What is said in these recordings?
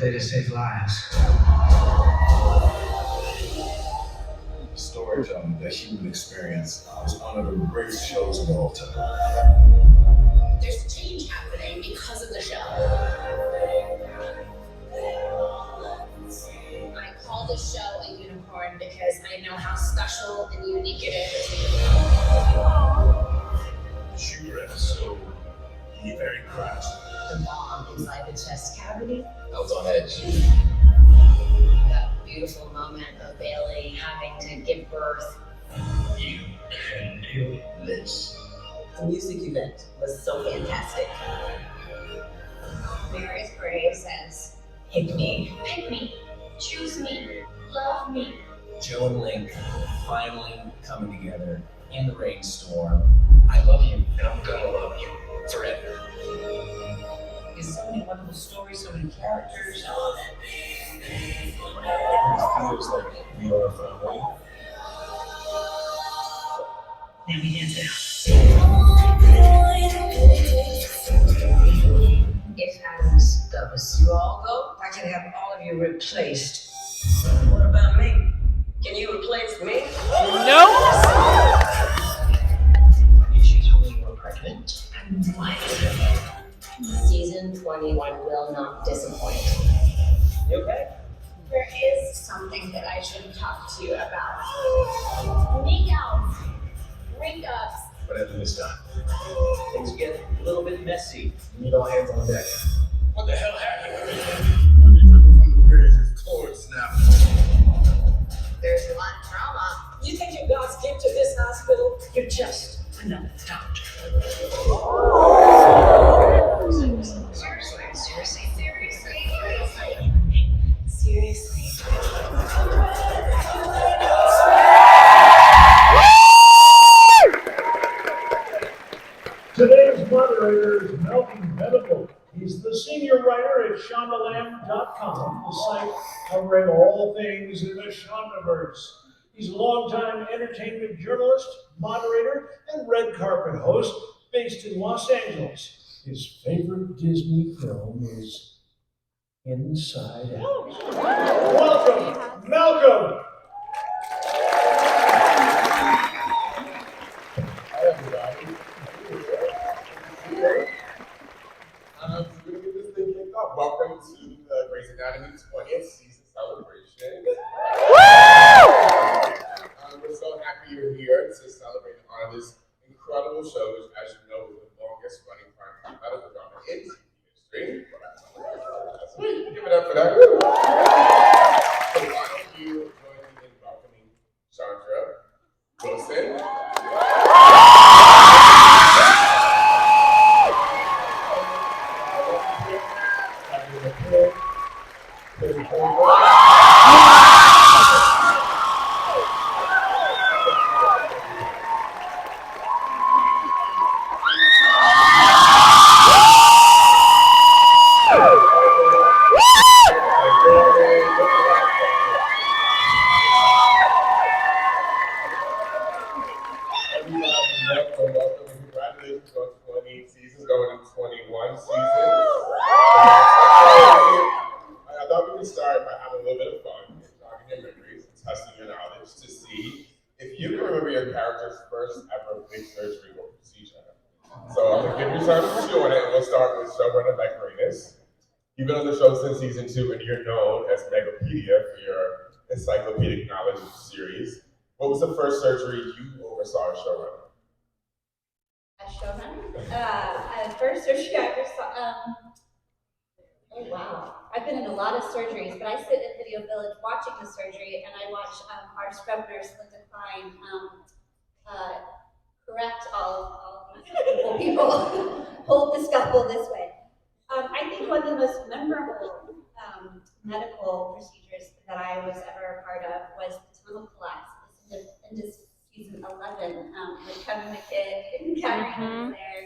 play to save lives. Storytelling, the human experience, is one of the greatest shows of all time. There's change happening because of the show. I call this show a unicorn because I know how special and unique it is. The shooter so very crashed. The bomb inside the chest cavity. I was on edge. That beautiful moment of Bailey having to give birth. You can do this. The music event was so fantastic. Mary's Gray says, pick me, choose me, love me. Joe and Link finally coming together in the rainstorm. I love you, and I'm gonna love you forever. There's so many wonderful stories, so many characters. It feels like we are a family. Now we dance it out. If Adams goes, You all go? I can have all of you replaced. What about me? Can you replace me? She told me you were pregnant. what? Season 21 will not disappoint. You okay? There is something that I should talk to you about. Makeouts, breakups. Whatever this time. Things get a little bit messy. You need all hands on deck. What the hell happened? From the bridge, his cord snapped. There's a lot of trauma. You think you're God's gift to this hospital? You're just another doctor. Seriously. Today's moderator is Malcolm Medical. He's the senior writer at shondaland.com, the site covering all things in the Shondaverse. He's a longtime entertainment journalist, moderator, and red carpet host based in Los Angeles. His favorite Disney film is Inside Out. Welcome, Malcolm! Hi, everybody. We're going to get this thing kicked off. Welcome to the Grey's Anatomy 20th season celebration. We're so happy you're here to celebrate and honor this incredible show, which, as you know, is the longest running primetime medical drama in TV history. Sweet. Give it up for that. So why don't you join me in welcoming Chandra Wilson. Welcome and congratulations on 20 seasons, going into 21 seasons. I thought we could start by having a little bit of fun, jogging your memories, and testing your knowledge to see if you can remember your character's first ever big surgery or procedure. So I'm gonna give you time to chew on it, and we'll start with showrunner Meg Reyes. You've been on the show since season 2, and you're known as Megapedia for your encyclopedic knowledge series. What was the first surgery you oversaw as showrunner? A showrunner? First surgery I ever saw, oh wow. I've been in a lot of surgeries, but I sit in Video Village watching the surgery, and I watch our scrub nurse, Linda Klein, correct all these people hold the scalpel this way. I think one of the most memorable medical procedures that I was ever a part of was the tunnel collapse. In this season 11, with Kevin McKidd and Karen was there,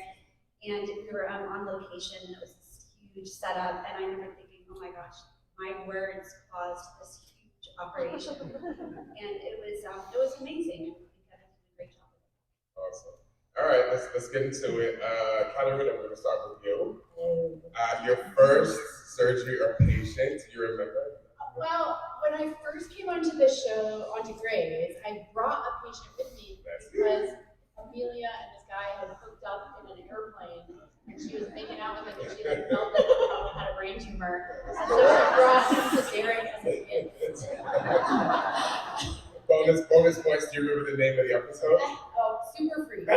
and we were on location, and it was this huge setup, and I remember thinking, oh my gosh, my words caused this huge operation, and it was amazing. I think Kevin did a great job. Awesome. All right, let's get into it. Katarina, we're gonna start with you. Your first surgery or patient, do you remember? Well, when I first came onto the show, onto Grey's, I brought a patient with me because Amelia and this guy had hooked up in an airplane, and she was making out with him, and she like felt that he probably had a brain tumor. And so I brought him to Derek as a kid. Bonus points. Do you remember the name of the episode? Oh, Super Freak. All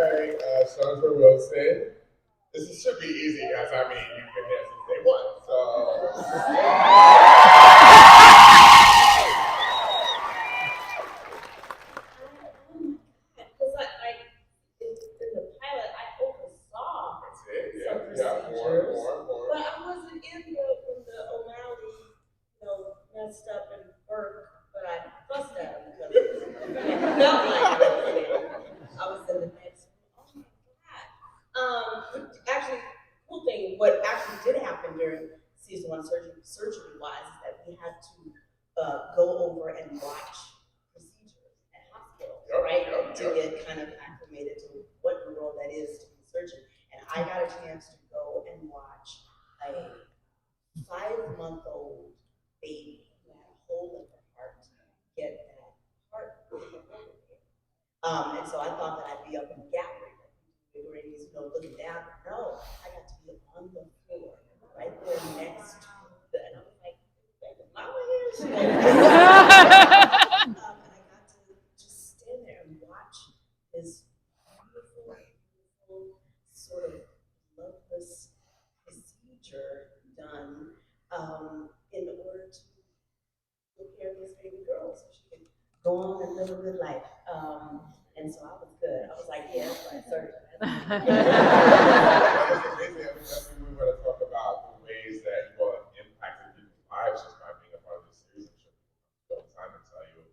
right, Chandra Wilson. This should be easy, guys. I mean, you've been here since day one, Because in the pilot, I oversaw That's it. some Yeah, procedures, more. but I wasn't in when the O'Malley, messed up and burnt, but I fussed at him because it felt like I was in the next one. Oh my God. Actually, cool thing, what actually did happen during season 1 surgery wise is that we had to go over and watch procedures at hospitals, right? To get kind of acclimated to what the role that is to be a surgeon. And I got a chance to go and watch a 5-month-old baby who had a hole in her heart get that heart repaired. And so I thought that I'd be up in the gallery, looking down. No, I got to be on the floor, right there next to the, and I was like, Mama here. And I got to just stand there and watch this beautiful, sort of loveless procedure done in order to prepare this baby girl so she could go on and live a good life. And so I was good. I was like, yeah, that's my surgeon. That's amazing. I mean, definitely we want to talk about the ways that you all have impacted people's lives just by being a part of this series. I'm sure people all the time and tell you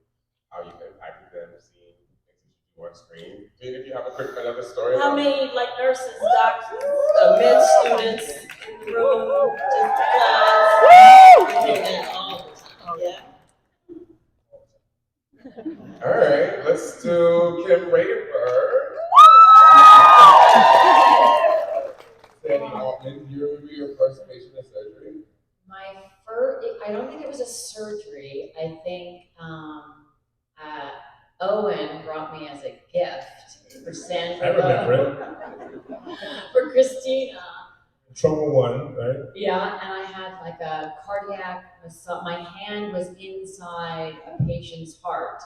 how you've impacted them, seeing things that you do on screen. If you have another story. How many nurses, doctors, med students in the room, just class? We do that all the time. Yeah. All right, let's do Kim Raderberg. Sandy Altman, do you remember your first patient in surgery? My first, I don't think it was a surgery. I think Owen brought me as a gift for Sandra. I remember it. For Christina. Trauma 1, right? Yeah, and I had like a cardiac massage. My hand was inside a patient's heart.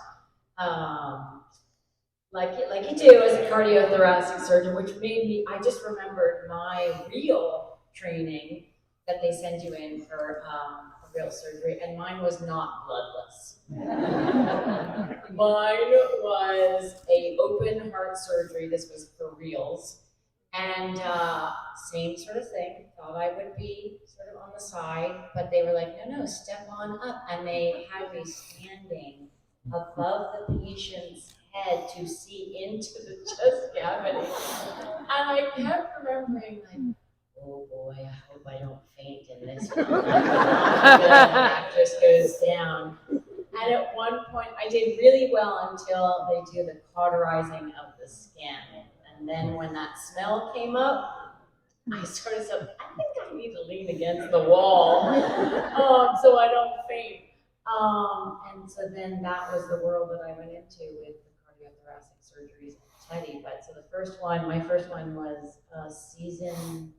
Like you do as a cardiothoracic surgeon, which made me, I just remembered my real training that they send you in for a real surgery, and mine was not bloodless. Mine was a open heart surgery. This was for reals. And same sort of thing, thought I would be sort of on the side, but they were like, no, step on up. And they had me standing above the patient's head to see into the chest cavity. And I kept remembering, like, oh boy, I hope I don't faint in this one. That just goes down. And at one point, I did really well until they do the cauterizing of the skin. And then when that smell came up, I sort of said, I think I need to lean against the wall so I don't faint. And so then that was the world that I went into with the cardiothoracic surgeries at Teddy. But so my first one was season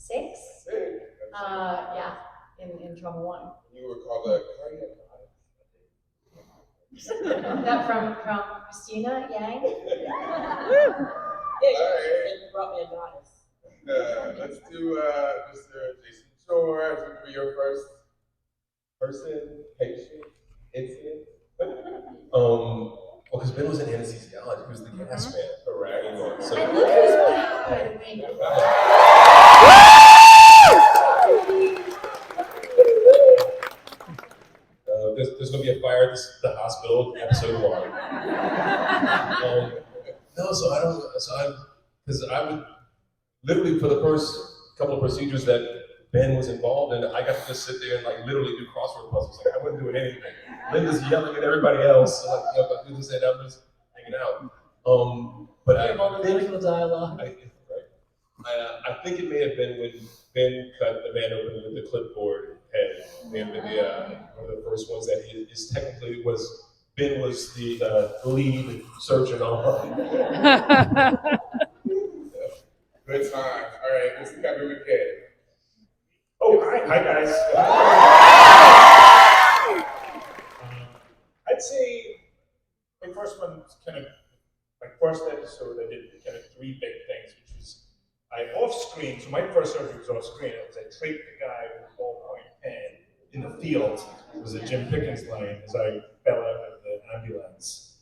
6. Yeah, in Trauma 1. You were called a cardiac That from Christina Yang? Yeah, you brought me a goddess. Let's do Mr. Jason George. Remember your first person, patient, incident? Well, because Ben was an anesthesiologist, he was the gas man, correct? So, And look who's back, by the way. there's going to be a fire at the hospital, episode 1. Because I would, literally for the first couple of procedures that Ben was involved in, I got to just sit there and like literally do crossword puzzles. Like I wasn't doing anything. Linda's yelling at everybody else. So, like, if I do this and I'm just hanging out. But Political dialogue. I think it may have been when Ben cut the man open with the clipboard head. And one of the first ones that is technically was Ben was the lead surgeon on. Good time. All right, Mr. Kevin McKay. Oh, hi guys. I'd say my first one was kind of my first episode. I did kind of three big things, which was off screen. So my first surgery was off screen. It was I trached the guy with a ballpoint pen in the field. It was a Jim Pickens line as I fell out of the ambulance.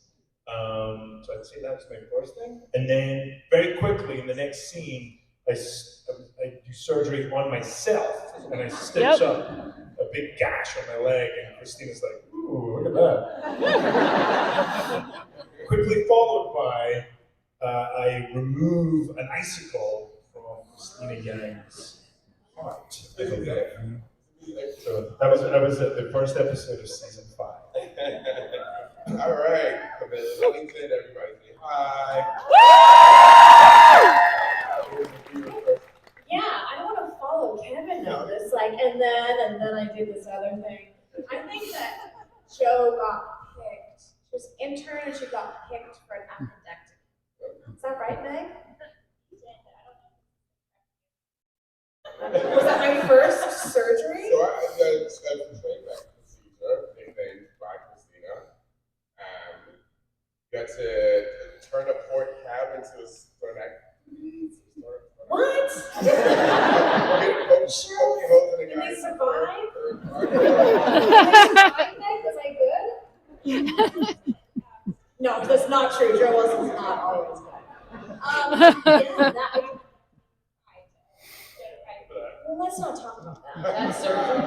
So I'd say that's my first thing. And then very quickly in the next scene, I do surgery on myself, and I stitch up a big gash on my leg, and Christina's like, "Ooh, look at that!" Quickly followed by I remove an icicle from Christina Yang's heart. So that was the first episode of season 5. All right, Camilla Wellington, everybody say hi. Yeah, I don't want to follow Kevin on this, and then I did this other thing. I think that Jo got picked. She was intern and she got picked for an appendectomy. Is that right, Meg? Was that my first surgery? So I did a trainback procedure nicknamed by Christina. Got to turn a port cab into a tonectomy. What? Sure. Did they survive? Was I good? No, that's not true. Jo Wilson's not always good. Well, let's not talk about that. That's surgery.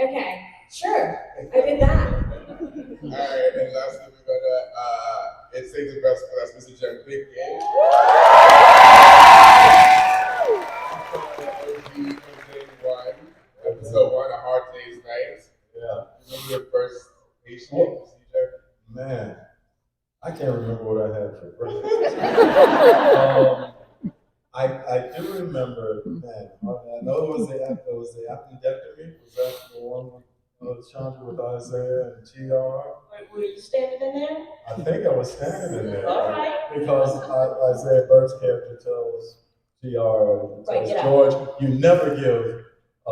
Okay, sure. I did that. All right, and lastly, we're gonna it saves the best for us, Mr. Jim Pickens. Episode 1, A Hard Day's Night. Yeah. Remember your first patient procedure? Man, I can't remember what I had for breakfast. I do remember, man. I know it was the appendectomy. Was that the one with Chandra with Isaiah and TR? Were you standing in there? I think I was standing in there. All right. Because Isaiah Burke's character tells TR, Right, tells get George, you never give a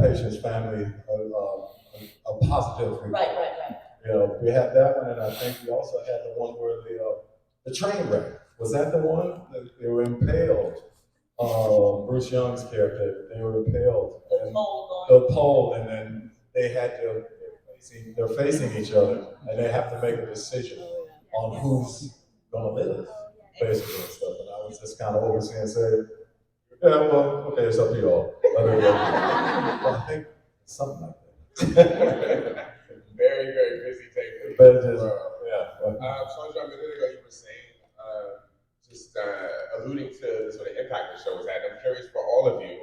patient's family a positive review. Right. You know, we had that one, and I think we also had the one where the train wreck. Was that the one? They were impaled. Bruce Young's character, they were impaled. The pole, and then they had to, they're facing each other, and they have to make a decision on who's gonna live, basically, and stuff. And I was just kind of overseeing and say, yeah, well, okay, it's up to y'all. Well, I think something like that. Very, very busy tape. But just, yeah. Chandra, a minute ago you were saying, alluding to the sort of impact the show has had. I'm curious for all of you,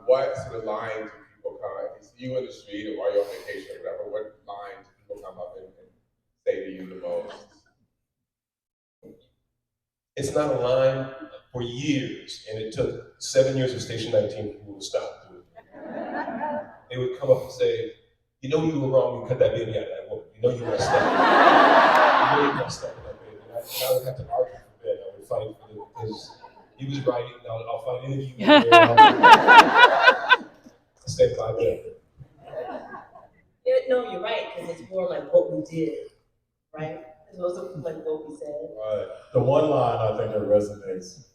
what sort of line do people come up, if it's you in the street or while you're on vacation or whatever, what line do people come up and say to you the most? It's not a line for years, and it took 7 years of Station 19 for people to stop doing it. They would come up and say, you know you were wrong when you cut that baby out of that woman. You know you messed up. You know you messed up with that baby. And I would have to argue for Ben. I would fight for it because he was right. I'll fight any of you. I'll stand by Ben. Yeah, no, you're right, because it's more like what we did, right? It wasn't like what we said. Right. The one line I think that resonates,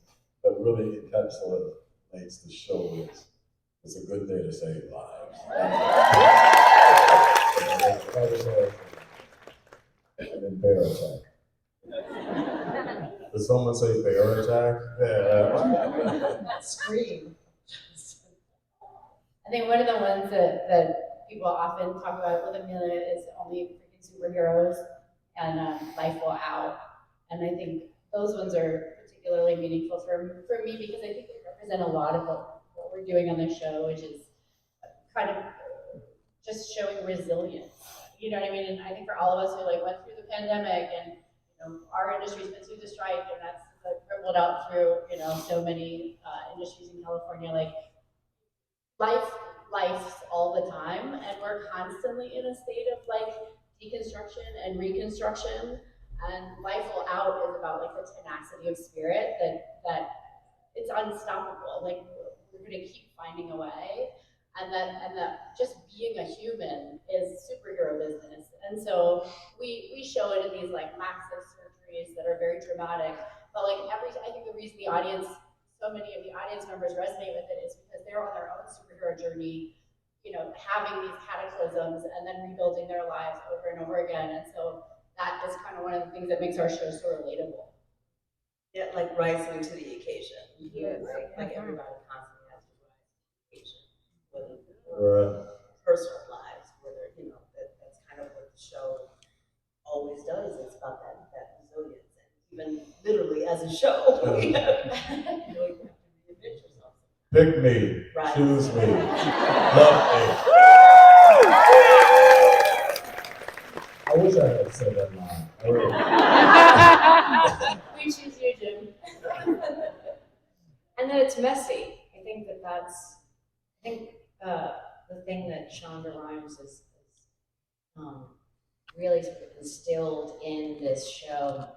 that really encapsulates the show is, it's a good day to save lives. And then bear attack. Did someone say bear attack? Yeah. Scream. I think one of the ones that people often talk about with Amelia is only freaking superheroes and Life Will Out. And I think those ones are particularly meaningful for me because I think they represent a lot of what we're doing on the show, which is kind of just showing resilience. You know what I mean? And I think for all of us who went through the pandemic and our industry's been through the strike, and that's like, rippled out through, so many industries in California. Like life's all the time, and we're constantly in a state of like deconstruction and reconstruction. And life will out is about like the tenacity of spirit that it's unstoppable. Like we're gonna keep finding a way, and that just being a human is superhero business. And so we show it in these like massive surgeries that are very dramatic. But like I think the reason so many of the audience members resonate with it is because they're on their own superhero journey, having these cataclysms and then rebuilding their lives over and over again. And so that is kind of one of the things that makes our show so relatable. Yeah, like rising to the occasion. Yes. Like everybody constantly has to rise to the occasion, whether Right. personal lives, whether, that's kind of what the show always does. It's about that resilience. And even literally as a show, you have to reinvent yourself. Pick me, Right. choose me, love me. I wish I had said that line. I really- We choose you, Jim. And then it's messy. I think the thing that Shonda Rhimes is really sort of instilled in this show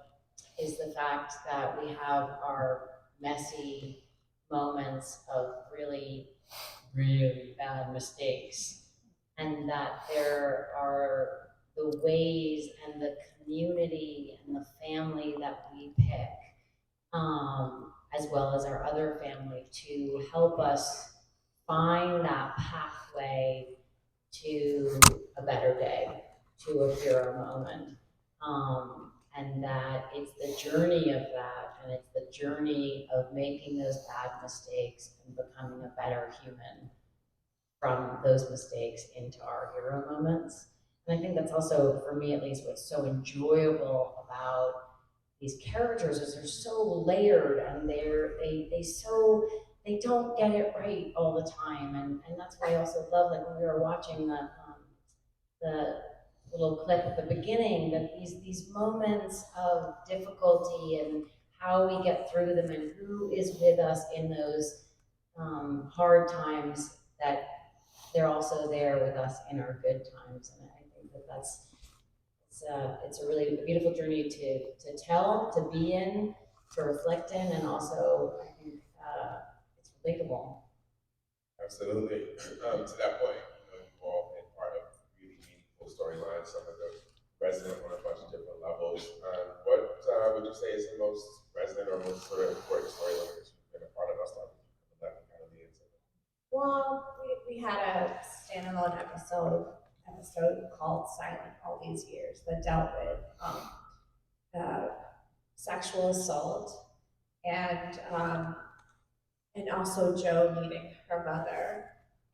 is the fact that we have our messy moments of really, really bad mistakes, and that there are the ways and the community and the family that we pick, as well as our other family, to help us find that pathway to a better day, to a hero moment. And that it's the journey of that, and it's the journey of making those bad mistakes and becoming a better human from those mistakes into our hero moments. And I think that's also, for me at least, what's so enjoyable about these characters is they're so layered, and they don't get it right all the time. And that's why I also love, like when we were watching the little clip at the beginning, that these moments of difficulty and how we get through them and who is with us in those hard times, that they're also there with us in our good times. And I think it's a really beautiful journey to tell, to be in, to reflect in, and also I think it's relatable. Absolutely. To that point, you've all been part of really meaningful storylines. Some of them resonate on a bunch of different levels. What would you say is the most resonant or most sort of important storyline that you've been a part of? I'll start with you, kind of the answer. Well, we had a standalone episode called Silent all these years that dealt with sexual assault and also Jo meeting her mother.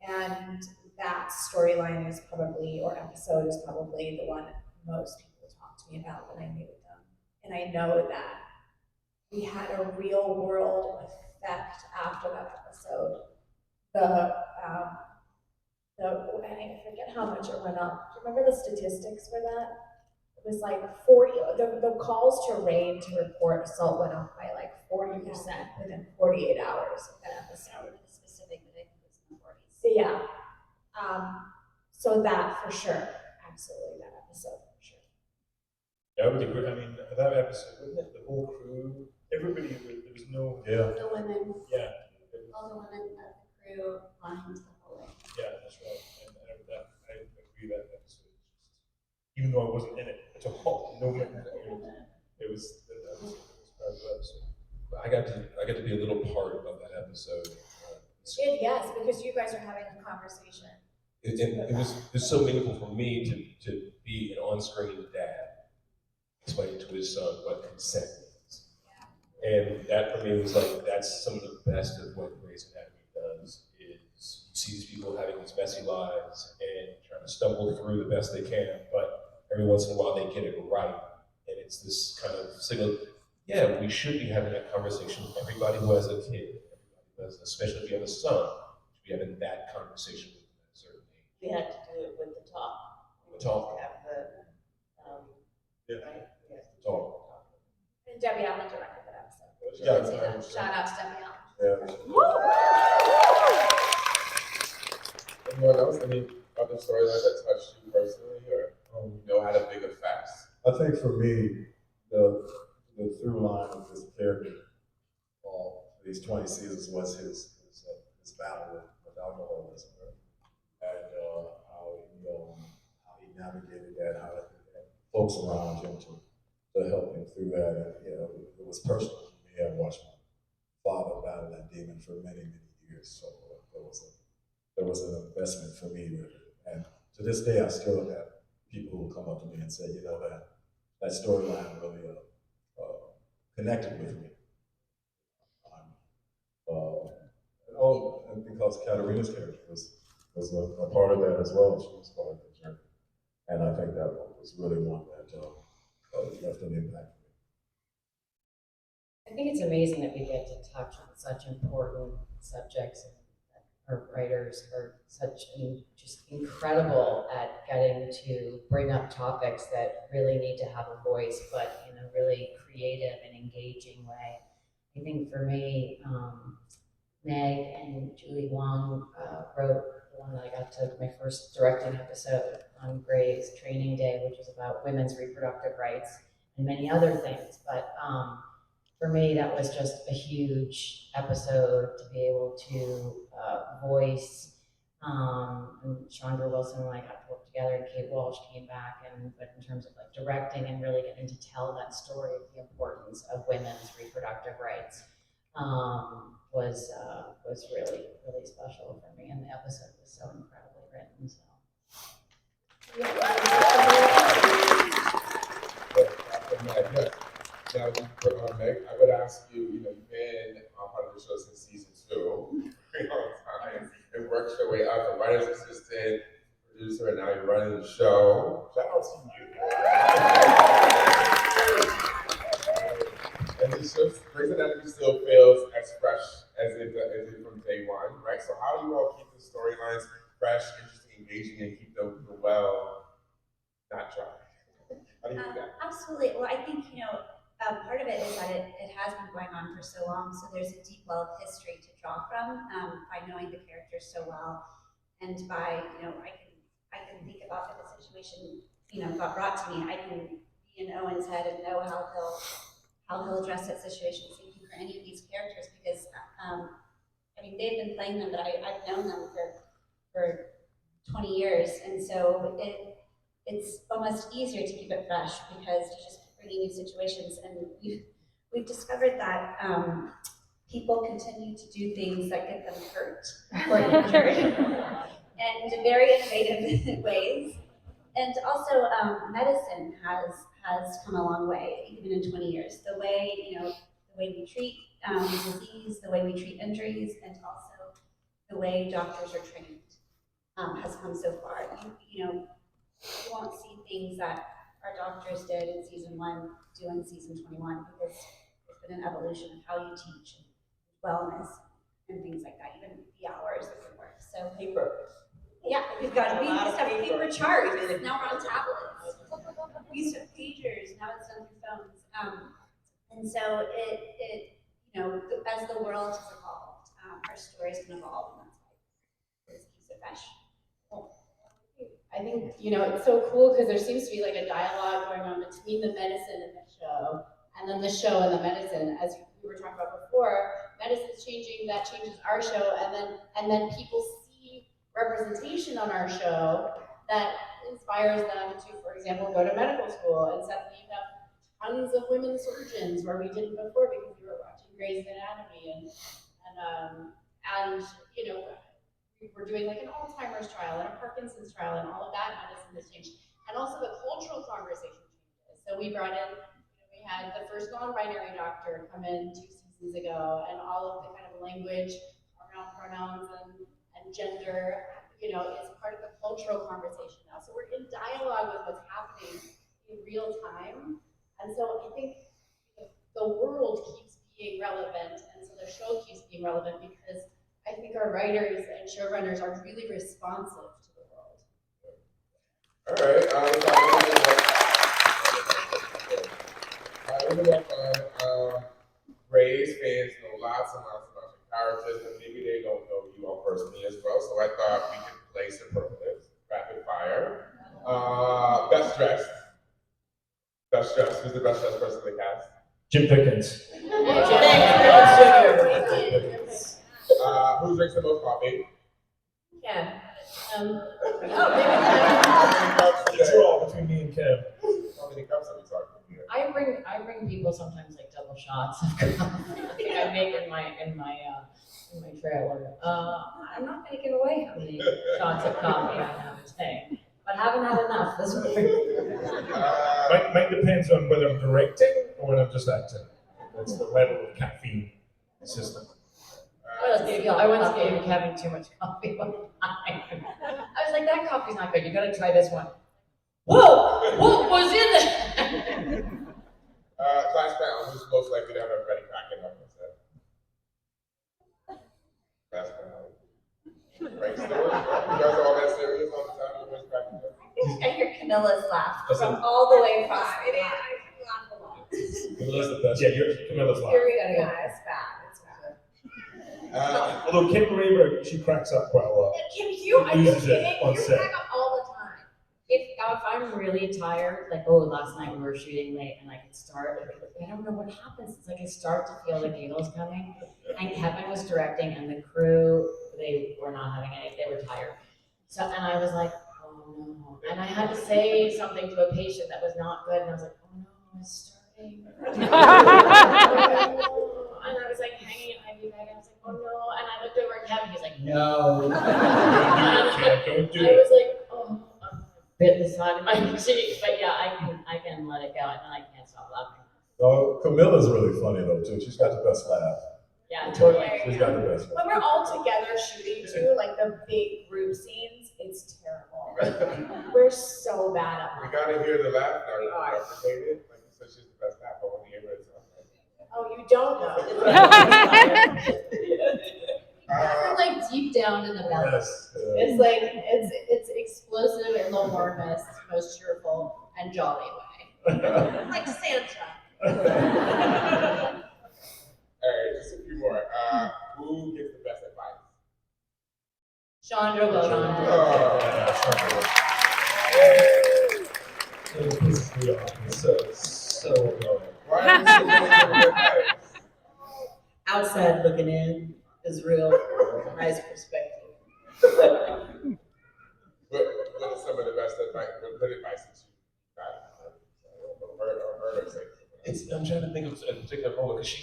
And that storyline is probably, or episode is probably the one that most people talk to me about when I meet with them. And I know that we had a real world effect after that episode. I forget how much it went up. Do you remember the statistics for that? It was like 40, the calls to RAIN to report assault went up by like 40% within 48 hours of that episode. Specific, but I think it was in the 40s. So yeah, so that for sure, absolutely that episode for sure. That was a great, I mean, that episode, wasn't it? The whole crew, everybody, there was no. Yeah. The women, Yeah. all the women of the crew lined the whole way. Yeah, that's right. And I agree that episode, even though I wasn't in it at all, it was part of the episode. I got to be a little part of that episode. Yes, because you guys are having a conversation. It was so meaningful for me to be an on-screen dad explaining to his son what consent means. And that for me was like, that's some of the best of what Grey's Anatomy does, is you see these people having these messy lives and trying to stumble through the best they can, but every once in a while they get it right. And it's this kind of signal, yeah, we should be having that conversation with everybody who has a kid, especially if you have a son, you should be having that conversation with them at a certain age. We had to do it with the talk. The talk. Have the, Yeah. right? Yes. The talk. And Debbie Allen directed that episode. You Yeah, can see that. Shout out to Debbie Allen. Anyone else? Any other storylines that touched you personally, or had a big effects? I think for me, the through line of this character, these 20 seasons was his battle with alcoholism, right? And how he navigated that, how he had folks around him to help him through that. And it was personal for me. I watched my father battle that demon for many years, so there was an investment for me with it. And to this day, I still have people who come up to me and say, that storyline really connected with me. And because Katarina's character was a part of that as well. She was part of the journey. And I think that was really one that left an impact. I think it's amazing that we get to touch on such important subjects, and that our writers are just incredible at getting to bring up topics that really need to have a voice, but in a really creative and engaging way. I think for me, Meg and Julie Wong wrote the one that I got to my first directing episode on Grey's Training Day, which is about women's reproductive rights and many other things. But for me, that was just a huge episode to be able to voice. And Chandra Wilson and I got to work together, and Kate Walsh came back, but in terms of like directing and really getting to tell that story of the importance of women's reproductive rights was really special for me, and the episode was so incredibly written. So. Now, Meg, I would ask you, you've been part of the show since season 2, very long time, and worked your way up from writer's assistant, producer, and now you're running the show. Shout out to you. And the show's Grey's Anatomy still feels as fresh as it did from day one, right? So how do you all keep the storylines fresh, interesting, engaging, and keep the well not dry? How do you do that? Absolutely. Well, I think, part of it is that it has been going on for so long, so there's a deep well of history to draw from by knowing the characters so well, and by, I can think about if a situation, got brought to me, I can be in Owen's head and know how he'll address that situation. Same thing for any of these characters, because they've been playing them, but I've known them for 20 years, and so it's almost easier to keep it fresh because you just keep bringing new situations. And we've discovered that people continue to do things that get them hurt or injured in very innovative ways. And also, medicine has come a long way, even in 20 years. The way we treat disease, the way we treat injuries, and also the way doctors are trained has come so far. You won't see things that our doctors did in season 1 do in season 21, because there's been an evolution of how you teach and wellness and things like that, even the hours that we work. So Paper. yeah, we used to have paper charts, now we're on tablets. We used to have pagers, now it's done through phones. And so it as the world has evolved, our stories can evolve, and that's why it keeps it fresh. I think, it's so cool because there seems to be like a dialogue going on between the medicine and the show, and then the show and the medicine. As we were talking about before, medicine's changing, that changes our show, and then people see representation on our show that inspires them to, for example, go to medical school, and suddenly you have tons of women surgeons where we didn't before because we were watching Grey's Anatomy, and we're doing like an Alzheimer's trial and a Parkinson's trial, and all of that medicine has changed. And also the cultural conversation changes. So we brought in, we had the first non-binary doctor come in 2 seasons ago, and all of the kind of language around pronouns and gender, is part of the cultural conversation now. So we're in dialogue with what's happening in real time. And so I think the world keeps being relevant, and so the show keeps being relevant because I think our writers and showrunners are really responsive to the world. All right. little more fun. Grey's fans know lots and lots about your characters, but maybe they don't know you all personally as well. So I thought we could play superlatives, rapid fire. Best dressed. Best dressed. Who's the best dressed person in the cast? Jim Pickens. Who drinks the most coffee? Yeah. It's a draw between me and Kim. How many cups are we talking here? I bring people sometimes like double shots of coffee. I make in my trailer. I'm not gonna give away how many shots of coffee I have today, but haven't had enough this morning. Mine depends on whether I'm directing or when I'm just acting. That's the level of caffeine system. I once gave Kevin too much coffee one time. I was like, that coffee's not good. You gotta try this one. Whoa! What was in there? Class panel, who's most likely to have everybody cracking up with that? Class panel. Right, still? You guys are all that serious all the time? Everybody's cracking up? I hear Camilla's laugh from all the way across. It is, I can laugh a lot. Camilla's the best. Yeah, Camilla's laugh. Yeah, it's bad, it's bad. Although Kim Raver, she cracks up quite a lot. Kim, She are you loses it kidding? on You set. crack up all the time. If I'm really tired, like last night we were shooting late and I could start, I don't know what happens. It's like I start to feel the giggles coming. And Kevin was directing and the crew, they were not having any, they were tired. So, and I was like, oh no. And I had to say something to a patient that was not good and I was like, oh no, it's starting. And I was like hanging an IV bag and I was like, oh no. And I looked over at Kevin, he's like, no. Don't do I it. was like, oh, bit the side of my cheek, but yeah, I can let it go, and then I can't stop laughing. Oh, Camilla's really funny though too. She's got the best laugh. Yeah, totally. She's got the best When laugh. we're all together shooting too, like the big group scenes, it's terrible. We're so bad at We that. gotta hear the laugh now. You replicate it. Like you said, she's the best laugh, but when you hear it, Oh, you don't know. We're like deep down in the belly. Yes. It's like it's explosive in the warmest, most cheerful, and jolly way. Like Santa. All right, just a few more. Who gives the best advice? Chandra Logan. So annoying. Why are you so good advice? Outside looking in is real, nice perspective. What are some of the best advice? What good advice that you got? Heard or say? I'm trying to think of a particular moment because she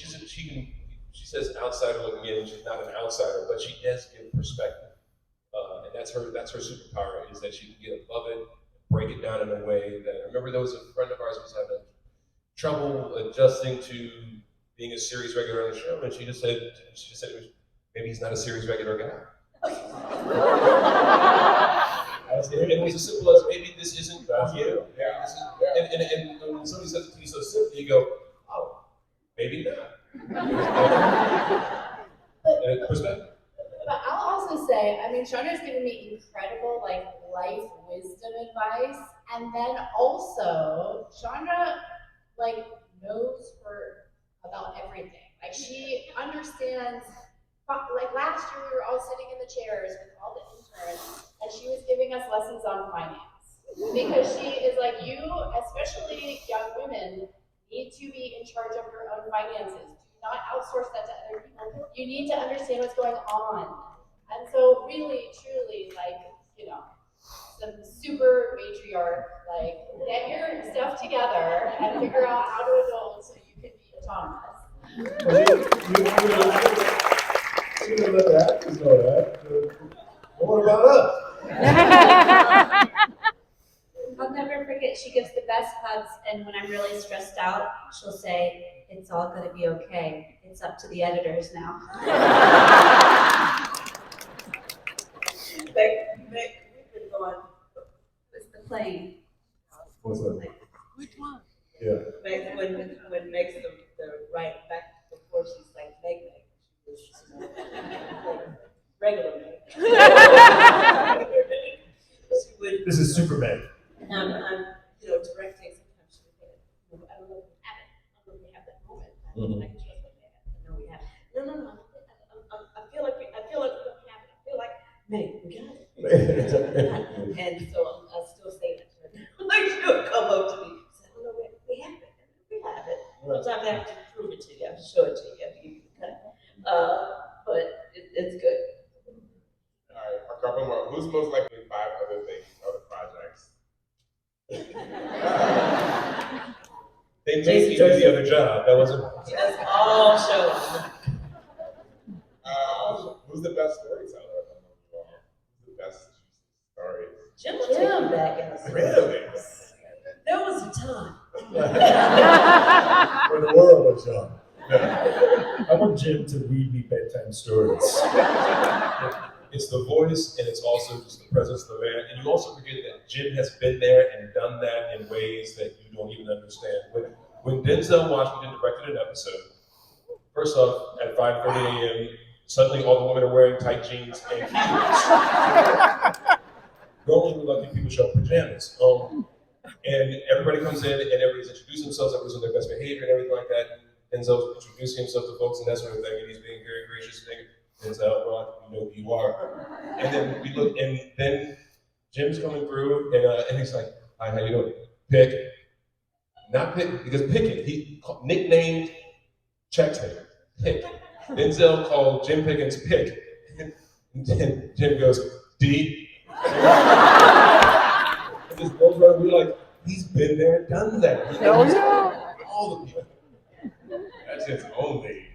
says outsider looking in, and she's not an outsider, but she does give perspective, and that's her superpower is that she can get above it, break it down in a way that. I remember there was a friend of ours who was having trouble adjusting to being a series regular on the show, and she just said maybe he's not a series regular guy. And it was as simple as maybe this isn't for you. Yeah. And when somebody says it to you so simply, you go, oh, maybe not. And perspective. But I'll also say, I mean, Chandra's given me incredible like life wisdom advice, and then also Chandra like knows her about everything. Like she understands. Like last year, we were all sitting in the chairs with all the interns, and she was giving us lessons on finance because she is like, you, especially young women, need to be in charge of your own finances. Do not outsource that to other people. You need to understand what's going on. And so really, truly, like, you know, some super matriarch, like, get your stuff together and figure out how to adult so you can be autonomous. You didn't let the actors know that. But what about us? I'll never forget, she gives the best hugs, and when I'm really stressed out, she'll say, it's all gonna be okay. It's up to the editors now. We've been going, It's the plane. What's that? Which one? Yeah. when makes the right back before she's like Meg. She's regular Meg. She would, This is Superman. directing, sometimes she would get, I don't know, Mhm. I can trust my dad. I know we have. No. I feel like we don't have it. I feel like, man, we got it. And so I still say that to her. Like she'll come up to me, say, "Oh no, we have it. We have it." Sometimes I have to prove it to you. I have to show it to you. I have to give you the cut. But it's good. All right, a couple more. Who's most likely 5 other projects? They made me do the other job. That wasn't. Just all shows. Who's the best storyteller among you all? Who's the best stories? Jim will take you back in a second. Really? There was a time. When the world was young. I want Jim to read me bedtime stories. It's the voice, and it's also just the presence of the man. And you also forget that Jim has been there and done that in ways that you don't even understand. When Denzel Washington directed an episode, first off, at 5:30 a.m., suddenly all the women are wearing tight jeans and heels. Normally, we're lucky people show up in pajamas. And everybody comes in, and everybody's introducing themselves, everybody's on their best behavior and everything like that. Denzel's introducing himself to folks and that sort of thing, and he's being very gracious. Denzel, well, you know who you are. And then we look, and then Jim's coming through, and he's like, "Hi, how you doing? Pick." Not Pick, because Pickett, he nicknamed Checkmate, Pick. Denzel called Jim Pickens Pick. And then Jim goes, D. And this goes around, we're like, he's been there, done that. Oh, yeah. All the people. That's his only.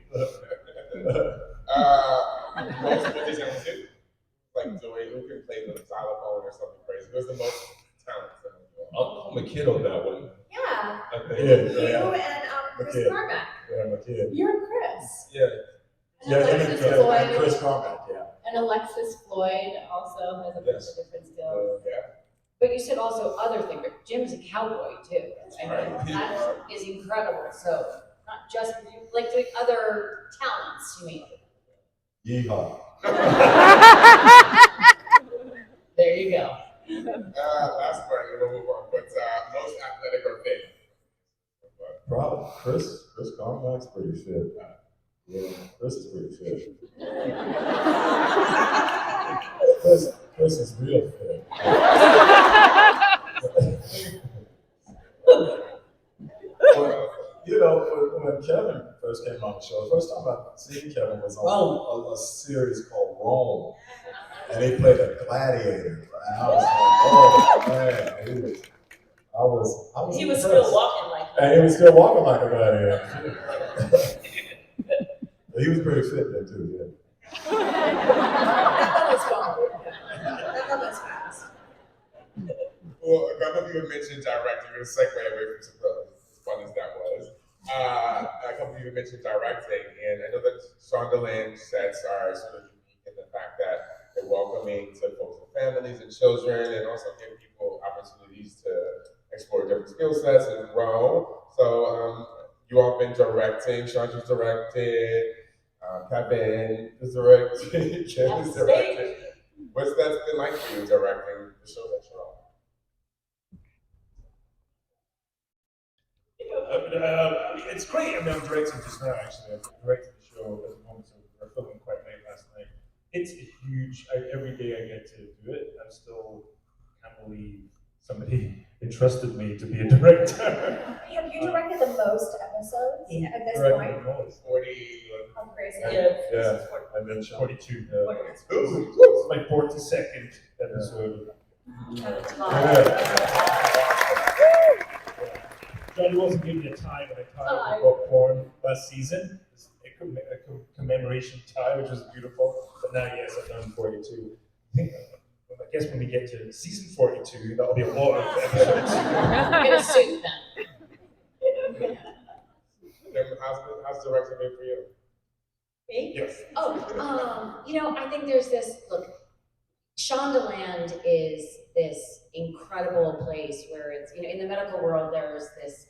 Most movies ever too. Like doing who can play the xylophone or something crazy. Who's the most talented? I'll call my kid on that one. Yeah. I think. You and Chris kid. Carmack. Yeah, my kid. You and Chris. Yeah. And Yeah, Alexis and Floyd. Chris Carmack, yeah. And Alexis Floyd also has a bunch of different skills. Yeah. But you said also other things. Jim's a cowboy too. I mean, Right. that is incredible. So not just like doing other talents. You mean? Yeehaw. There you go. Last part, and we'll move on. But most athletic or fit? Probably Chris Carmack's pretty fit. Yeah, Chris is pretty fit. Chris is real fit. Well, you know, when Kevin first came on the show, the first time I seen Kevin was on a series called Rome. And he played a gladiator. And I was like, oh man, I was He was impressed. still walking like that. And he was still walking like a gladiator. He was pretty fit then too, yeah. That was fun. That was fast. Well, a couple of you have mentioned directing. We're going to segue away from Sopranos, as fun as that was. A couple of you have mentioned directing, and I know that Shondaland sets are sort of unique in the fact that they're welcoming to folks with families and children, and also give people opportunities to explore different skill sets and grow. So you all have been directing. Chandra's directed. Kevin is directed. Jen is directed. What's that been like for you directing the show that you're on? It's great. I mean, I'm directing just now, actually. I'm directing the show at the moment, so we're filming quite late last night. It's a huge, every day I get to do it, I still can't believe somebody entrusted me to be a director. Have you directed the most episodes at this Directing point? the most. 40. How crazy. Yeah, I mentioned 42. Ooh. It's my 42nd episode. John wasn't giving me a tie when I tied about porn last season. A commemoration tie, which was beautiful. But now, yes, I've done 42. I guess when we get to season 42, that'll be a lot of episodes. Get a suit then. How's directing been for you? Me? Yes. Oh, I think there's this, look, Shondaland is this incredible place where it's, in the medical world, there's this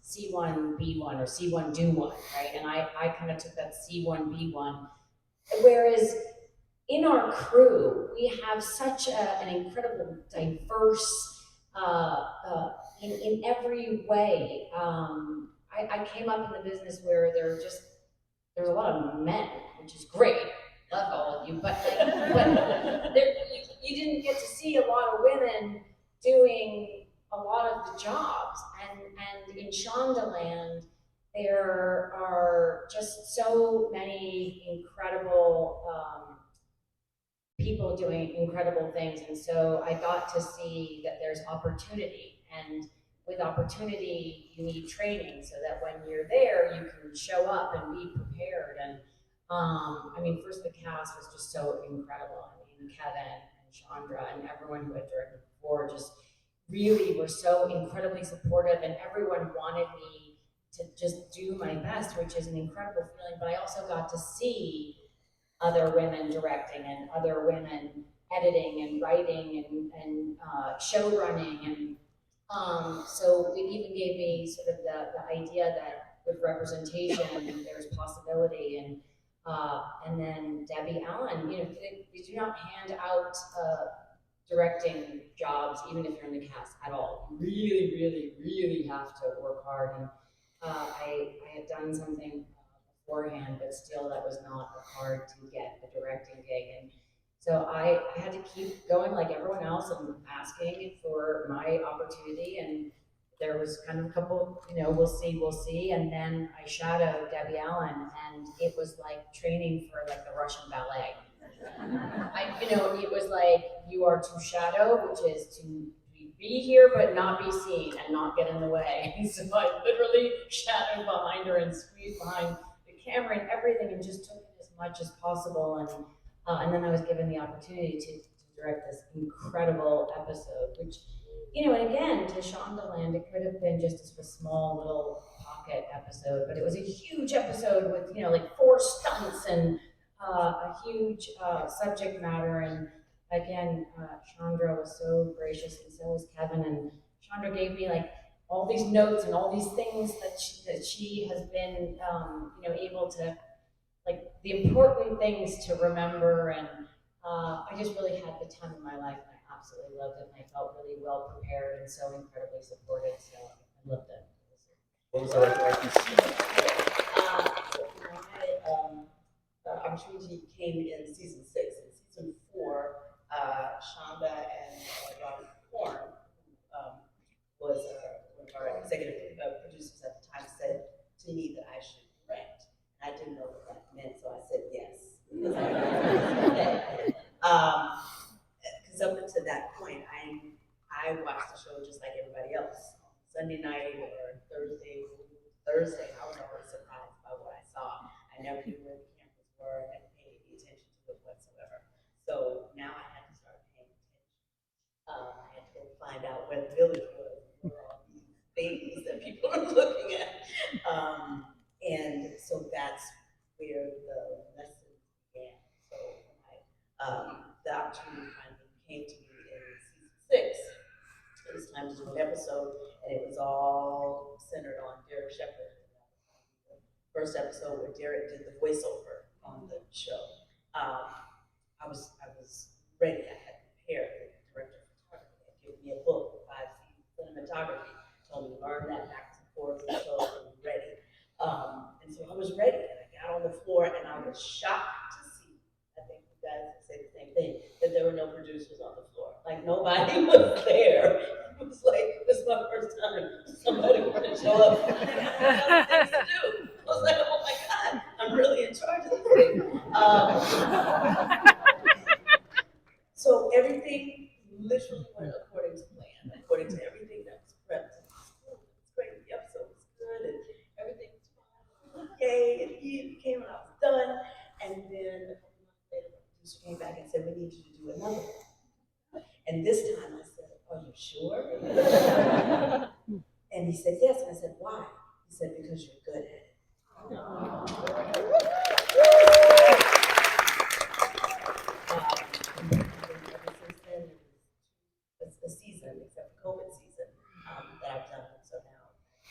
C1, B1, or C1, do one, right? And I kind of took that C1, B1. Whereas in our crew, we have such an incredible, diverse, in every way. I came up in the business where there's a lot of men, which is great. Love all of you, but you didn't get to see a lot of women doing a lot of the jobs. And in Shondaland, there are just so many incredible people doing incredible things. And so I got to see that there's opportunity. And with opportunity, you need training so that when you're there, you can show up and be prepared. And first the cast was just so incredible. Kevin and Chandra and everyone who had directed before just really were so incredibly supportive, and everyone wanted me to just do my best, which is an incredible feeling. But I also got to see other women directing and other women editing and writing and show running. And so it even gave me sort of the idea that with representation there's possibility. And then Debbie Allen, they do not hand out directing jobs, even if you're in the cast at all. You really, really, really have to work hard. And I had done something beforehand, but still that was not hard to get a directing gig. And so I had to keep going like everyone else and asking for my opportunity. And there was kind of a couple, we'll see. And then I shadowed Debbie Allen, and it was like training for like the Russian ballet. It was like, you are to shadow, which is to be here but not be seen and not get in the way. So I literally shadowed behind her and squeezed behind the camera and everything, and just took in as much as possible. And then I was given the opportunity to direct this incredible episode, which, and again, to Shondaland, it could have been just a sort of small little pocket episode, but it was a huge episode with, like 4 stunts and a huge subject matter. And again, Chandra was so gracious, and so was Kevin. And Chandra gave me like all these notes and all these things that she has been, able to, like, the important things to remember. And I just really had the time of my life, and I absolutely loved it. And I felt really well prepared and so incredibly supported. So I loved it. What was the opportunity came in season 6. In season 4, Shonda and Robert Korn, who was one of our executive producers at the time, said to me that I should direct. I didn't know what that meant, so I said yes. Because up until that point, I watched the show just like everybody else. Sunday night or Thursday, I was always surprised by what I saw. I never knew where the cameras were. I didn't pay any attention to it whatsoever. So now I had to start paying attention. I had to go find out where the village was, where all these things that people are looking at. And so that's where the lesson began. So the opportunity finally came to me in season 6. It was time to do an episode, and it was all centered on Derek Shepherd. The first episode where Derek did the voiceover on the show. I was ready. I had prepared. The director of photography had given me a book, 5 C's cinematography, told me to learn that back and forth and so I was ready. And so I was ready, and I got on the floor, and I was shocked to see, I think you guys say the same thing, that there were no producers on the floor. Like, nobody was there. It was like, this is my first time somebody wanted to show up. I had things to do. I was like, oh my God, I'm really in charge of this thing. So everything literally went according to plan, according to everything that was prepped. It was great. The episode was good, and everything was fine. Yay, and he came and I was done. And then a couple months later, the producer came back and said, we need you to do another one. And this time I said, are you sure? And he said, yes. And I said, why? He said, because you're good at it. It's the season, except for COVID season, that I've done. So now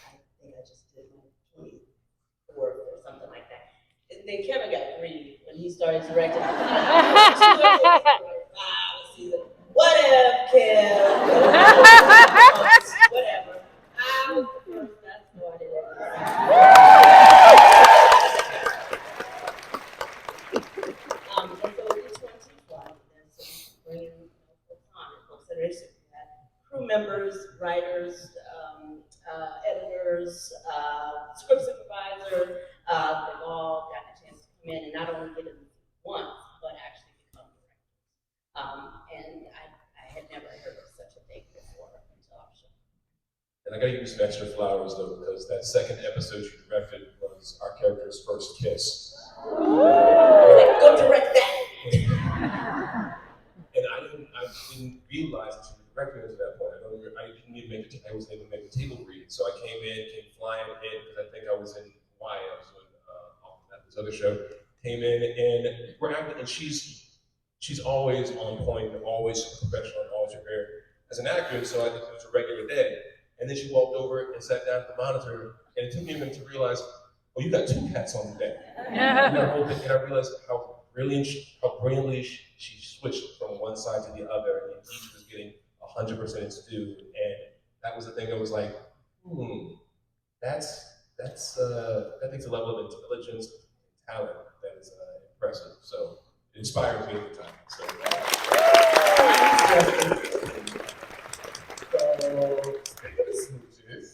I think I just did my 24th or something like that. Then Kevin got greedy when he started directing. Season. What if, Kim? Whatever. I was the first that started it. script supervisor. They've all gotten a chance to come in and not only get it once, but actually become directors. And I had never heard of such a thing before until I was shown. And I gotta give you some extra flowers though, because that second episode you directed was our character's first kiss. Go direct that. And I didn't realize that you were directing it at that point. I didn't even I wasn't able to make a table read. So I came flying in, because I think I was in Hawaii, I was doing this other show. Came in and we're acting, and she's always on point, and always professional, and always prepared as an actor. So I think it was a regular day. And then she walked over and sat down at the monitor, and it took me a minute to realize, oh, you got two hats on today. And I realized how brilliantly she switched from one side to the other, and each was getting 100% its due. And that was the thing that was like, that takes a level of intelligence and talent that is impressive. So it inspired me at the time. So speaking of smooches,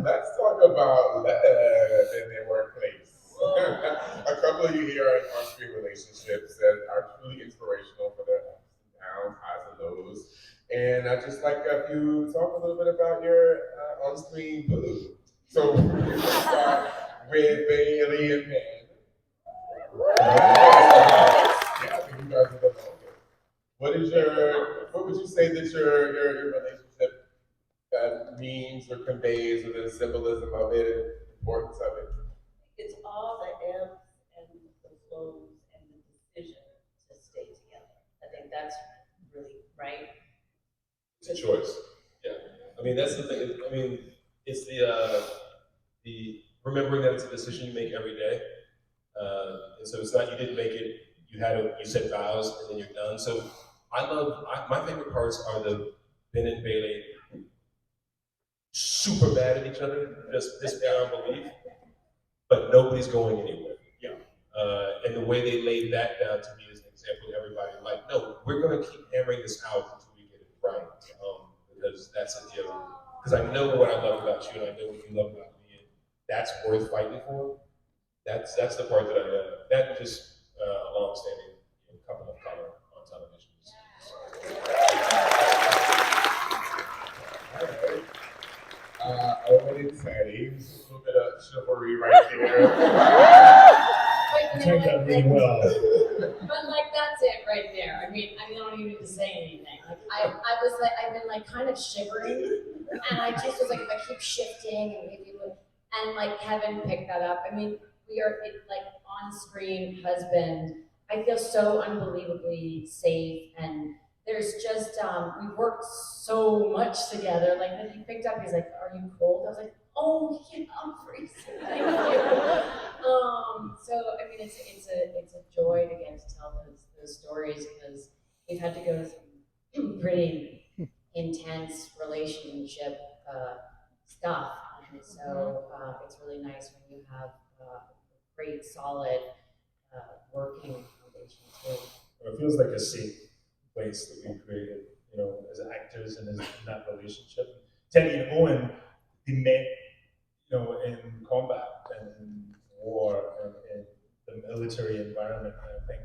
let's talk about love in their workplace. A couple of you here are in on-screen relationships that are truly inspirational for their ups and downs, highs and lows. And I'd just like if you talk a little bit about your on-screen boo. So we'll start with Bailey and Ben. Yeah, I think you guys are the longest. What would you say that your relationship means or conveys, or the symbolism of it, and the importance of it? It's all the ebbs and the flows and the decision to stay together. I think that's really right. it's a choice. Yeah. I mean, that's the thing. I mean, it's the remembering that it's a decision you make every day. And so it's not you didn't make it. You set vows and then you're done. So my favorite parts are the Ben and Bailey super bad at each other, just beyond belief, but nobody's going anywhere. Yeah. And the way they laid that down to me is an example to everybody. Like, no, we're going to keep hammering this out until we get it right, because that's a given. Because I know what I love about you, and I know what you love about me, and that's worth fighting for. That's the part that that just a long-standing couple of color on television. Owen and Teddy, just a little bit of chivalry right there. Take that really well. But like that's it right there. I mean, I don't even need to say anything. Like I've been like kind of shivering, and I just was like, if I keep shifting and maybe, and like Kevin picked that up. I mean, we are like on-screen husband. I feel so unbelievably safe, and there's just we worked so much together. Like when he picked up, he's like, "Are you cold?" I was like, "Oh yeah, I'm freezing. Thank you." So I mean, it's a joy to get to tell those stories, because we've had to go through some pretty intense relationship stuff, and so it's really nice when you have great, solid working foundation too. It feels like a safe place that we created, as actors and in that relationship. Teddy and Owen, they met, in combat and in war and in the military environment. And I think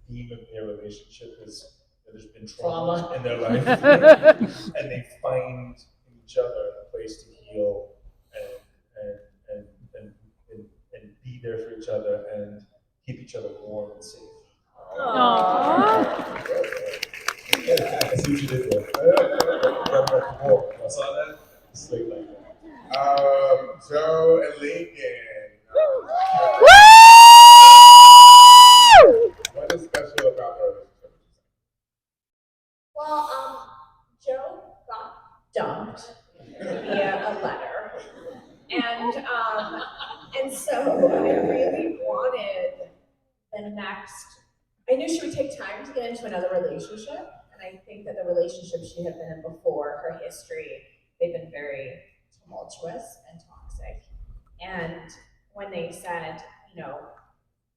the theme of their relationship is that there's been trauma in their life, and they find in each other a place to heal and be there for each other and keep each other warm and safe. Aww. I see what you did there. I saw that. Straight like that. Joe and Lincoln. What is special about their relationship? Well, Joe got dumped via a letter, and so I really wanted the next. I knew she would take time to get into another relationship, and I think that the relationship she had been in before, her history, they've been very tumultuous and toxic. And when they said,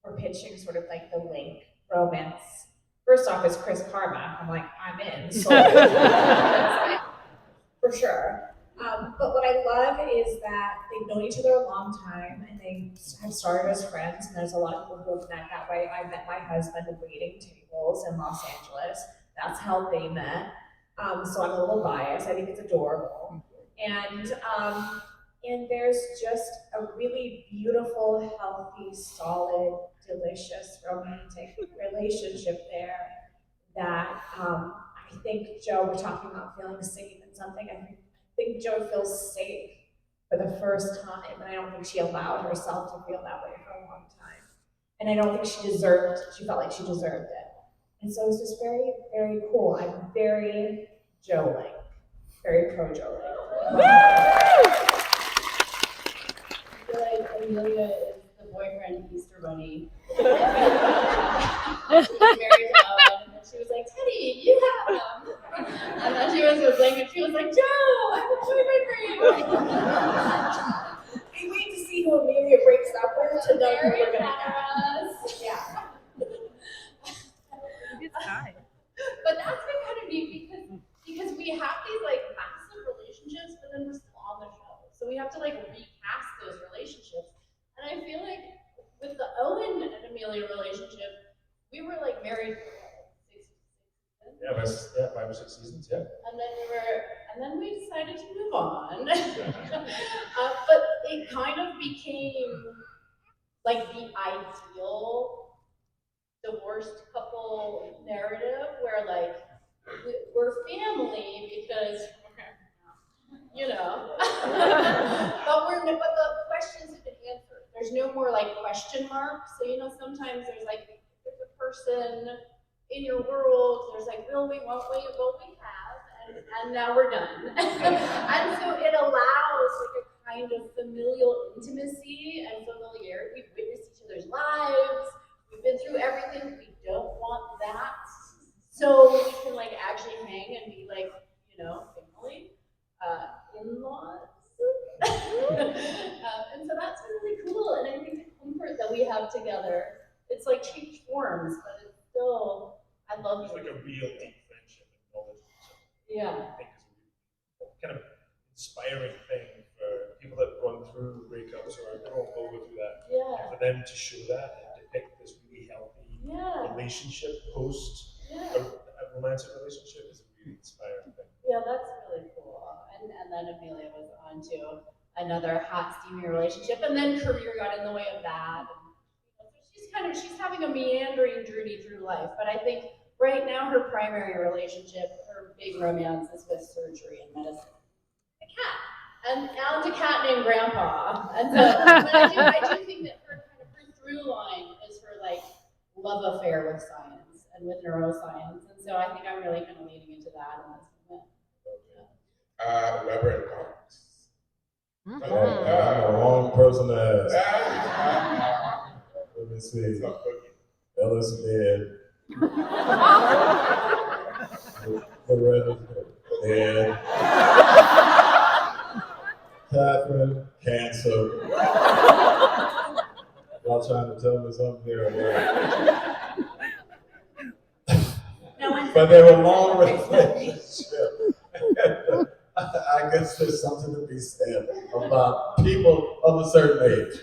we're pitching sort of like the link romance. First off, it's Chris Carmack. I'm like, I'm in, so for sure. But what I love is that they've known each other a long time and they have started as friends. And there's a lot of people who have met that way. I met my husband at waiting tables in Los Angeles. That's how they met. So I'm a little biased. I think it's adorable. And there's just a really beautiful, healthy, solid, delicious, romantic relationship there that I think Joe, we're talking about feeling safe and something. I think Joe feels safe for the first time, and I don't think she allowed herself to feel that way for a long time. And I don't think she felt like she deserved it. And so it's just very, very cool. I'm very Joe-like, very pro-Joe-like. I feel like Amelia is the boyfriend Easter Bunny. She's married to Owen, and she was like, Teddy, you have him. And then she was with Blake, and she was like, Joe, I have a boyfriend for you. I wait to see who Amelia breaks up with to know who we're gonna have. Yeah. But that's been kind of neat because we have these like massive relationships, but then we're still on the show. So we have to like recast those relationships. And I feel like with the Owen and Amelia relationship, we were like married for 6 seasons. Yeah, 5 or 6 seasons, yeah. And then we decided to move on. But it kind of became like the ideal divorced couple narrative where like we're family because but the questions have been answered. There's no more like question marks. So sometimes there's a person in your world. There's like will we, won't we, will we have, and now we're done. And so it allows like a kind of familial intimacy and familiarity. We've witnessed each other's lives. We've been through everything. We don't want that. So we can like actually hang and be like, family, in-laws. And so that's been really cool. And I think the comfort that we have together, it's like changed forms, but it's still, I love It's you. like a real deep friendship and knowledge of each other. Yeah. I think is a kind of inspiring thing for people that run through breakups or don't go through that. Yeah. And for them to show that and depict this really healthy relationship post a romantic relationship is a really inspiring thing. Yeah, that's really cool. And then Amelia was on to another hot, steamy relationship, and then career got in the way of that. And, so she's having a meandering journey through life. But I think right now her primary relationship, her big romance is with surgery and medicine. The cat. And Alan's a cat named Grandpa. And so but I do think that her through line is her like love affair with science and with neuroscience. And so I think I'm really kind of leaning into that in this moment. Weber and Comics. I'm the wrong person to ask. Let me see. Ellis dead. Loretta's dead. Catherine, cancer. Y'all trying to tell me something here? But they were long relationships. I guess there's something to be said about people of a certain age.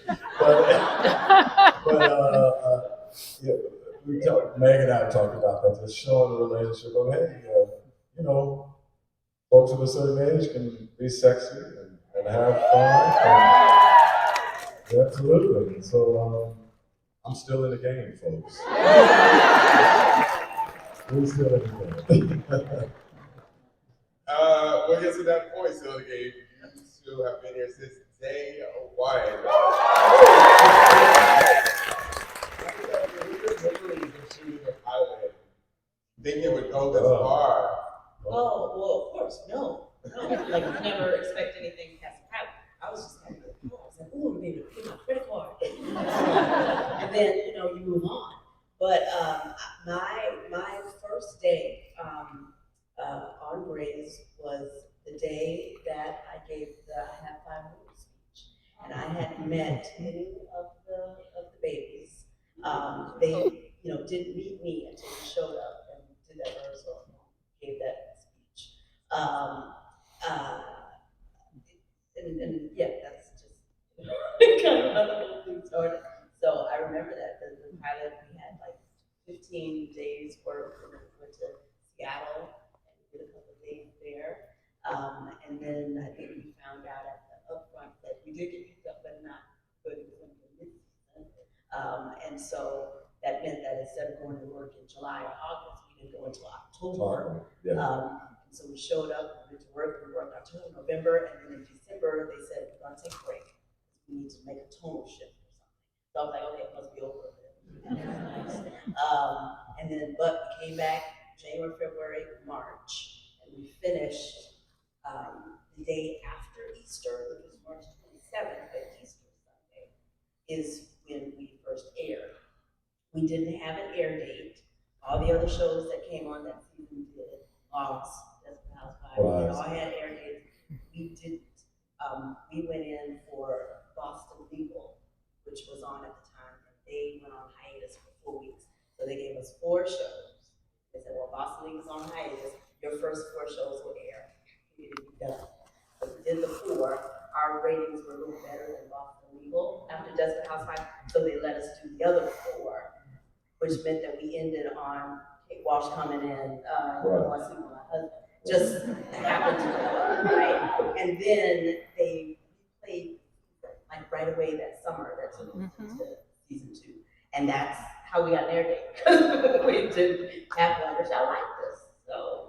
Yeah, Meg and I talked about that, just showing the relationship of, hey, folks of a certain age can be sexy and have fun. Absolutely. So I'm still in the game, folks. We're still in the game. We'll get to that point, so again, you two have been here since day one. Think it would go this far? Oh, well, of course, no. Like, never expect anything past the pilot. I was just like, I was like, ooh, baby, get my credit card. And then, you move on. But my first day on Grace was the day that I gave the I Have 5 Rules speech. And I had met many of the babies. They, didn't meet me until we showed up and did that rehearsal and gave that speech. and yeah, that's just kind of how the whole thing started. So I remember that the pilot, we had like 15 days work, and then we went to Seattle and did a couple of days there. And then I think we found out at the upfront that we did get picked up, but not good. It was going to be mid-season. And so that meant that instead of going to work in July or August, we didn't go until October. Yeah. And so we showed up, we went to work, we worked October, November, and then in December, they said, we're gonna take a break. We need to make a tonal shift or something. So I was like, okay, it must be over. And then, but we came back January, February, March, and we finished the day after Easter, which was March 27th, but Easter Sunday is when we first aired. We didn't have an air date. All the other shows that came on that season did. Lost, Desperate Housewives, they all had air dates. We didn't. We went in for Boston Legal, which was on at the time, and they went on hiatus for 4 weeks. So they gave us 4 shows. They said, well, Boston Legal's on hiatus. Your first 4 shows will air. We didn't be done. So we did the 4. Our ratings were a little better than Boston Legal after Desperate Housewives, so they let us do the other 4, which meant that we ended on Kate Walsh coming in, on Sleep with My Husband. Just happened to go, right? And then they played like right away that summer, that took us to season 2. And that's how we got an air date, because we didn't have one, which I like this, so.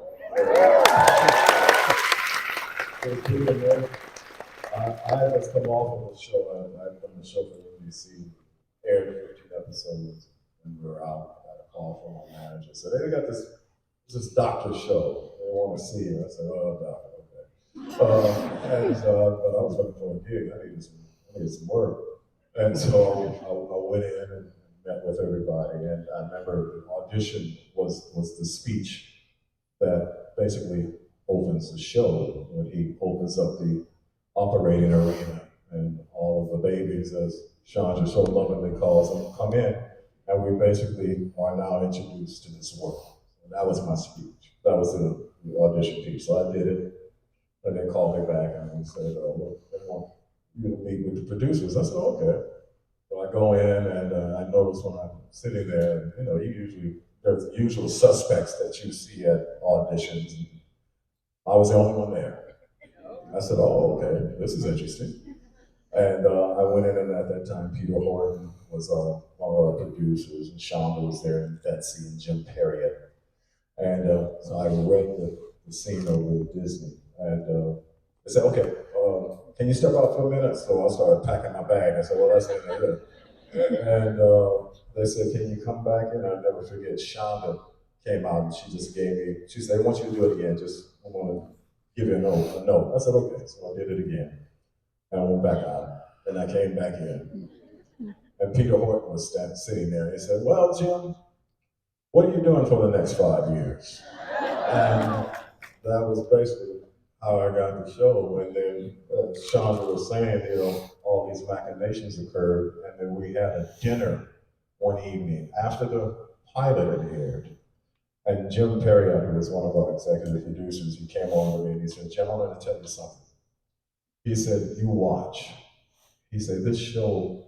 I had just come off of a show, I'd done a show for NBC, aired 15 episodes, and we were out. I got a call from my manager. So they got this doctor show. They want to see you. I said, oh, doctor, okay. But I was looking for a gig. I needed some work. And so I went in and met with everybody. And I remember the audition was the speech that basically opens the show, when he opens up the operating arena and all of the babies, as Chandra so lovingly calls them, come in. And we basically are now introduced to this world. And that was my speech. That was the audition piece. So I did it, and they called me back and said, oh, well, they want you to meet with the producers. I said, okay. So I go in, and I notice when I'm sitting there, there's the usual suspects that you see at auditions. I was the only one there. I said, oh, okay, this is interesting. And I went in, and at that time, Peter Horton was one of our producers, and Shonda was there, and Betsy, and Jim Perriott. And so I read the scene over with Disney, and they said, okay, can you step out for a minute? So I started packing my bag. I said, well, that's it. And they said, can you come back in? I'll never forget, Shonda came out, and she just gave me, she said, I want you to do it again, I want to give you a note. I said, okay, so I did it again. And I went back out, and I came back in. And Peter Horton was sitting there, and he said, well, Jim, what are you doing for the next 5 years? And that was basically how I got the show. And then Chandra was saying, all these machinations occurred, and then we had a dinner one evening after the pilot had aired. And Jim Perriott, who was one of our executive producers, he came on to me and he said, Jim, I'm going to tell you something. He said, you watch. He said, this show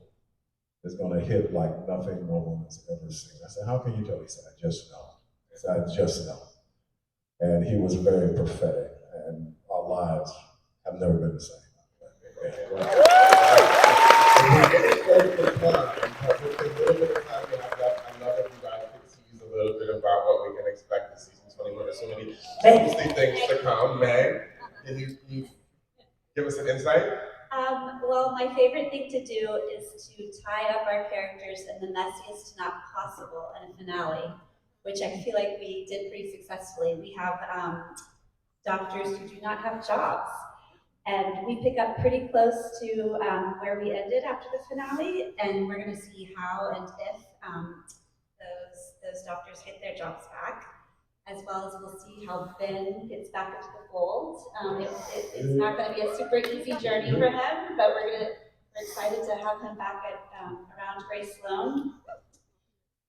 is going to hit like nothing no one has ever seen. I said, how can you tell? He said, I just know. He said, I just know. And he was very prophetic, and our lives have never been the same. A little bit about what we can expect in season 21. There's so many interesting things to come. Meg, can you give us an insight? Well, my favorite thing to do is to tie up our characters in the messiest knot possible in a finale, which I feel like we did pretty successfully. We have doctors who do not have jobs, and we pick up pretty close to where we ended after the finale, and we're going to see how and if those doctors get their jobs back, as well as we'll see how Ben gets back into the fold. It's not going to be a super easy journey for him, but we're excited to have him back at around Grace Sloan.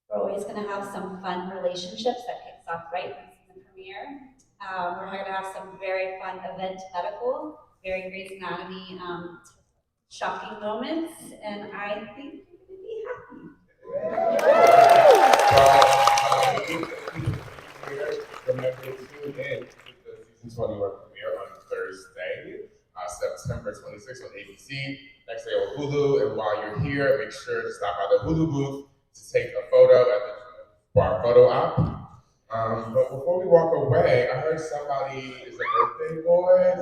We're always going to have some fun relationships that kicks off right in the season premiere. We're going to have some very fun event medical very Grey's Anatomy shocking moments, and I think you're gonna be happy. Remember to tune in to the season 21 premiere on Thursday, September 26th on ABC. Next day on Hulu, and while you're here, make sure to stop by the Hulu booth to take a photo for our photo op. But before we walk away, I heard somebody is a birthday boy.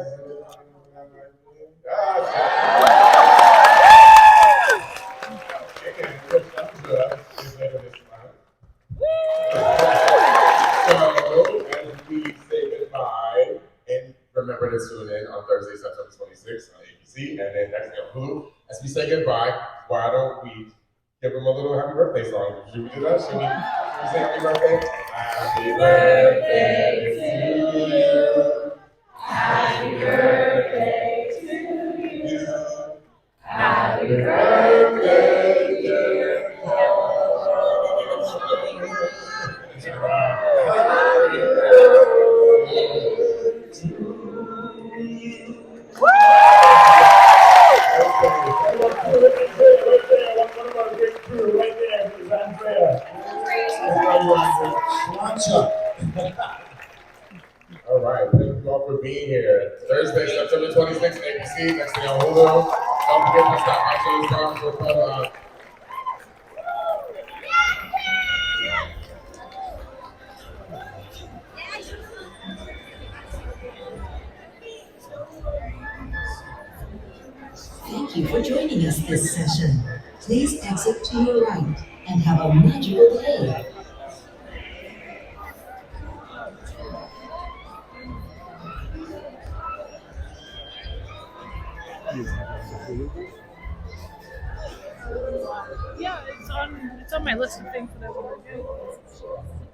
So, as we say goodbye, and remember to tune in on Thursday, September 26th on ABC, and then next day on Hulu. As we say goodbye, why don't we give them a little happy birthday song? Should we do that? Should we say happy birthday? Happy birthday to you. Happy birthday to you. Happy birthday, dear All right, thank you all for being here. Thursday, September 26th, ABC, next thing on Hulu. Don't forget to stop by Show's Farm for a photo op. Thank you for joining us this session. Please exit to your right and have a magical day. Yeah, it's on my list of things that I want to do.